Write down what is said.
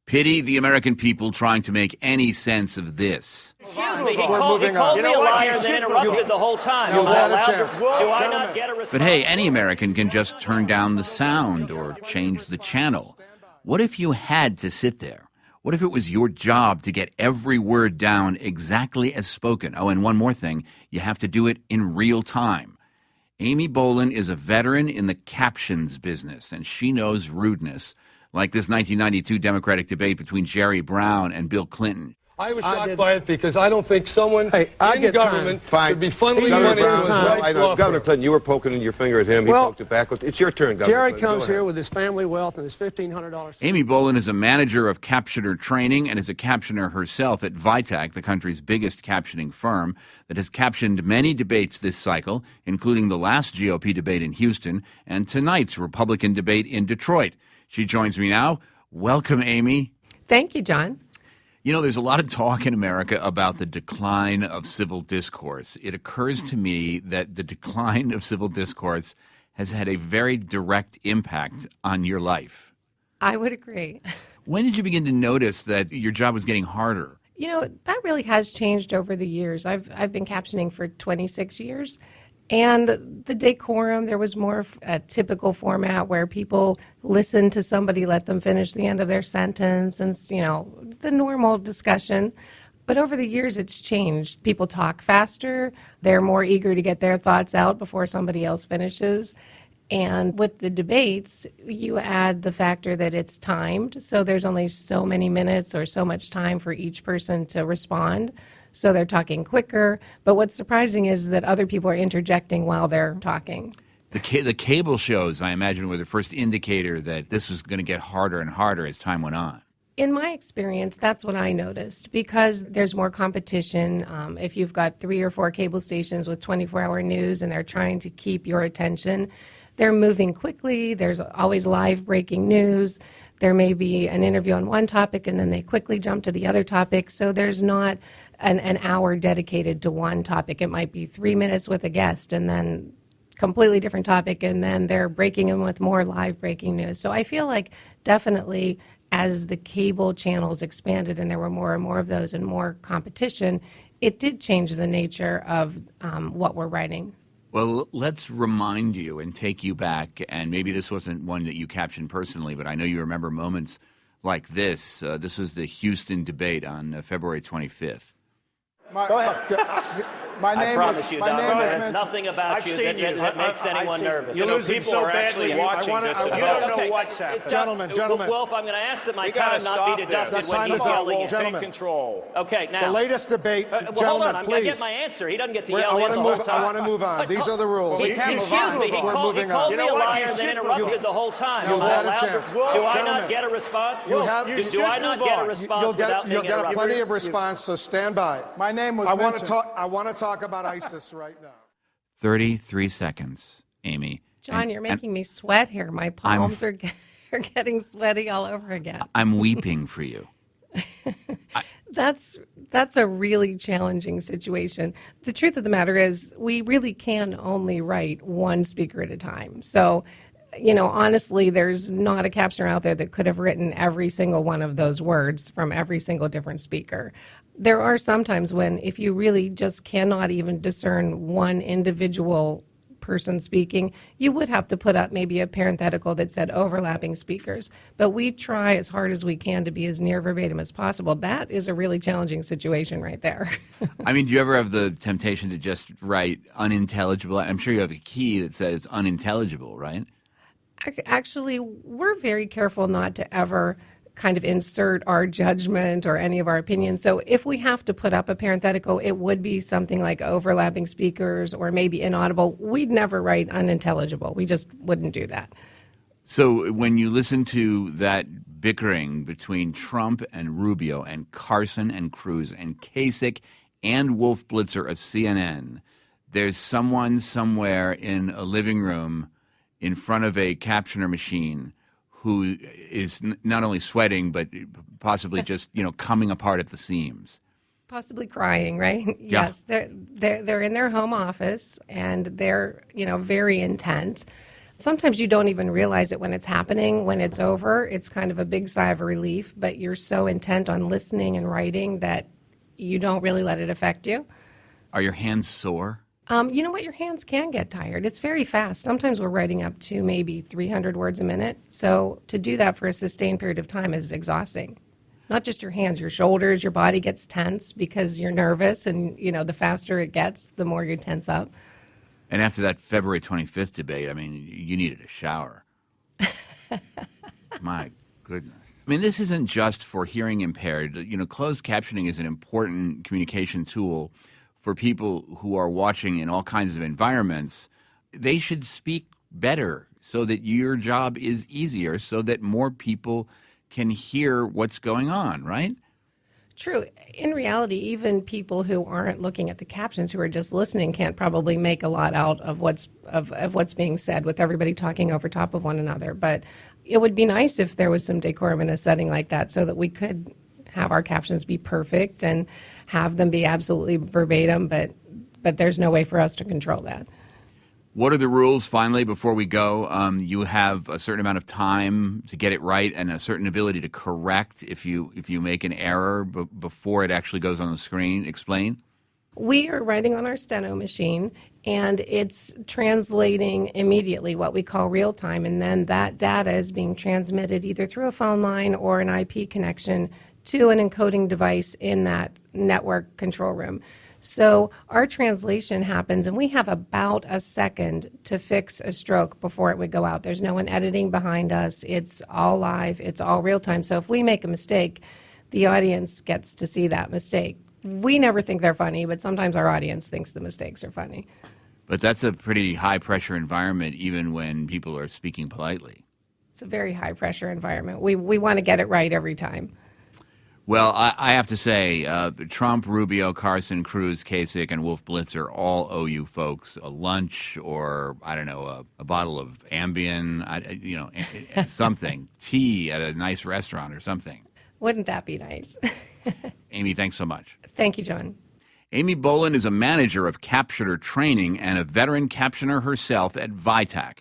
Pity the American people trying to make any sense of this. Excuse me, he called me a liar and then interrupted the whole time. You've had a chance. Do I not get a response? But hey, any American can just turn down the sound or change the channel. What if you had to sit there? What if it was your job to get every word down exactly as spoken? Oh, and one more thing, you have to do it in real time. Amy Bolin is a veteran in the captions business, and she knows rudeness, like this 1992 Democratic debate between Jerry Brown and Bill Clinton. I was shocked by it because I don't think someone in government should be funneling money into Governor Clinton, you were poking your finger at him. He poked it back. It's your turn, Governor Jerry Clinton. comes here with his family wealth and his $1,500. Amy Bolin is a manager of captioner training and is a captioner herself at Vitac, the country's biggest captioning firm that has captioned many debates this cycle, including the last GOP debate in Houston and tonight's Republican debate in Detroit. She joins me now. Welcome, Amy. Thank you, John. You know, there's a lot of talk in America about the decline of civil discourse. It occurs to me that the decline of civil discourse has had a very direct impact on your life. I would agree. When did you begin to notice that your job was getting harder? You know, that really has changed over the years. I've been captioning for 26 years. And the decorum, there was more a typical format where people listen to somebody, let them finish the end of their sentence, and, you know, the normal discussion. But over the years, it's changed. People talk faster. They're more eager to get their thoughts out before somebody else finishes. And with the debates, you add the factor that it's timed. So there's only so many minutes or so much time for each person to respond. So they're talking quicker. But what's surprising is that other people are interjecting while they're talking. The cable shows, I imagine, were the first indicator that this was going to get harder and harder as time went on. In my experience, that's what I noticed, because there's more competition. If you've got 3 or 4 cable stations with 24-hour news and they're trying to keep your attention, they're moving quickly. There's always live breaking news. There may be an interview on one topic and then they quickly jump to the other topic. So there's not an hour dedicated to one topic. It might be 3 minutes with a guest and then completely different topic, and then they're breaking in with more live breaking news. So I feel like definitely as the cable channels expanded and there were more and more of those and more competition, it did change the nature of what we're writing. Well, let's remind you and take you back, and maybe this wasn't one that you captioned personally, but I know you remember moments like this. This was the Houston debate on February 25th. Go ahead. My name there's nothing about you that makes anyone nervous. You're losing so badly watching this. You don't know what's happening. Gentlemen. Wolf, I'm going to ask that my time not be deducted when he's yelling. Take control. Okay, now. The latest debate, hold gentlemen, on, I'm please. going to get my answer. He doesn't get to yell in the whole time. I want to move on. These are the rules. Excuse me, he called me a liar and then interrupted the whole time. You've had a chance. Do I not get a response? Do I not get a response without being interrupted? You'll get plenty of response, so stand by. My name was I want to talk about ISIS right now. 33 seconds, Amy. John, you're making me sweat here. My palms are getting sweaty all over again. I'm weeping for you. That's a really challenging situation. The truth of the matter is we really can only write one speaker at a time. So, you know, honestly, there's not a captioner out there that could have written every single one of those words from every single different speaker. There are some times when if you really just cannot even discern one individual person speaking, you would have to put up maybe a parenthetical that said overlapping speakers. But we try as hard as we can to be as near verbatim as possible. That is a really challenging situation right there. I mean, do you ever have the temptation to just write unintelligible? I'm sure you have a key that says unintelligible, right? Actually, we're very careful not to ever kind of insert our judgment or any of our opinions. So if we have to put up a parenthetical, it would be something like overlapping speakers or maybe inaudible. We'd never write unintelligible. We just wouldn't do that. So when you listen to that bickering between Trump and Rubio and Carson and Cruz and Kasich and Wolf Blitzer of CNN, there's someone somewhere in a living room in front of a captioner machine who is not only sweating, but possibly just, you know, coming apart at the seams. Possibly crying, right? Yeah. Yes, they're in their home office and they're, you know, very intent. Sometimes you don't even realize it when it's happening. When it's over, it's kind of a big sigh of relief, but you're so intent on listening and writing that you don't really let it affect you. Are your hands sore? You know what? Your hands can get tired. It's very fast. Sometimes we're writing up to maybe 300 words a minute. So to do that for a sustained period of time is exhausting. Not just your hands, your shoulders, your body gets tense because you're nervous. And, the faster it gets, the more you tense up. And after that February 25th debate, I mean, you needed a shower. My goodness. I mean, this isn't just for hearing impaired. Closed captioning is an important communication tool for people who are watching in all kinds of environments. They should speak better so that your job is easier, so that more people can hear what's going on, right? True. In reality, even people who aren't looking at the captions, who are just listening, can't probably make a lot out of what's being said with everybody talking over top of one another. But it would be nice if there was some decorum in a setting like that so that we could have our captions be perfect and have them be absolutely verbatim, but there's no way for us to control that. What are the rules, finally, before we go? You have a certain amount of time to get it right and a certain ability to correct if you make an error before it actually goes on the screen. Explain. We are writing on our steno machine, and it's translating immediately, what we call real time, and then that data is being transmitted either through a phone line or an IP connection to an encoding device in that network control room. So our translation happens, and we have about a second to fix a stroke before it would go out. There's no one editing behind us. It's all live. It's all real time. So if we make a mistake, the audience gets to see that mistake. We never think they're funny, but sometimes our audience thinks the mistakes are funny. But that's a pretty high-pressure environment, even when people are speaking politely. It's a very high-pressure environment. We want to get it right every time. Well, I have to say, Trump, Rubio, Carson, Cruz, Kasich, and Wolf Blitzer all owe you folks a lunch or, I don't know, a bottle of Ambien, something, tea at a nice restaurant or something. Wouldn't that be nice? Amy, thanks so much. Thank you, John. Amy Boland is a manager of captioner training and a veteran captioner herself at Vitac.